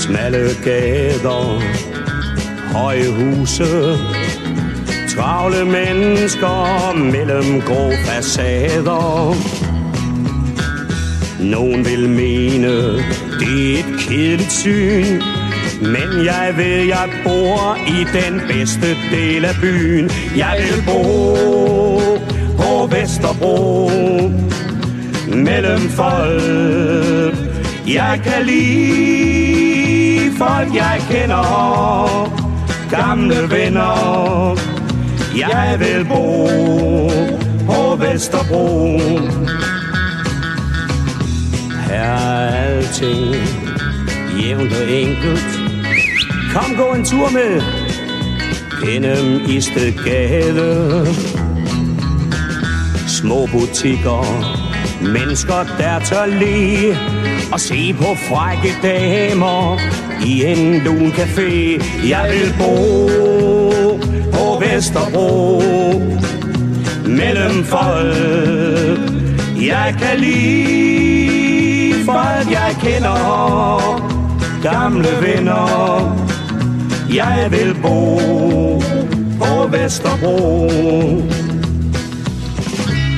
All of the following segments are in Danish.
Smalle gader, høje huse, travle mennesker mellem grå facader. Nogen vil mene, det er et kedeligt syn, men jeg ved, jeg bor i den bedste del af byen. Jeg vil bo på Vesterbro mellem folk. Jeg kan lide folk, jeg kender, gamle venner. Jeg vil bo på Vesterbro. Her er alting jævnt og enkelt. Kom, gå en tur med gennem Istedgade. Små butikker, mennesker der tør le og se på frække damer i en lun café. Jeg vil bo på Vesterbro mellem folk. Jeg kan lide folk, jeg kender, gamle venner. Jeg vil bo på Vesterbro.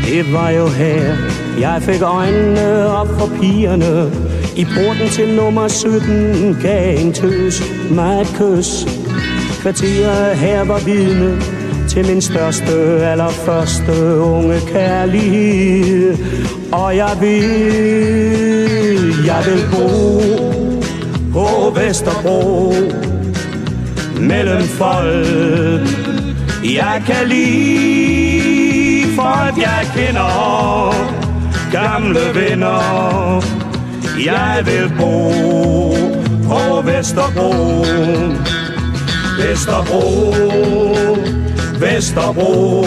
Det var jo her, jeg fik øjnene op for pigerne. I porten til nummer 17 gav en tøs mig et kys. Kvarteret her var vidne til min største, allerførste unge kærlighed. Og jeg vil bo på Vesterbro mellem folk. Jeg kan lide folk, jeg kender, gamle venner. Jeg vil bo på Vesterbro. Vesterbro, Vesterbro,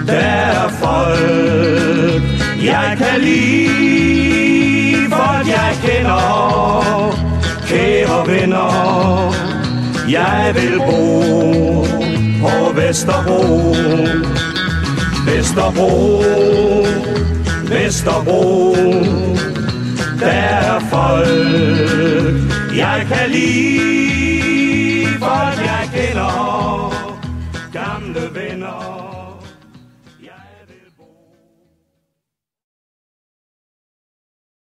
der er folk. Jeg kan lide folk, jeg kender, kære venner. Jeg vil bo på Vesterbro. Vesterbro, Vesterbro, der er folk. Jeg kan lide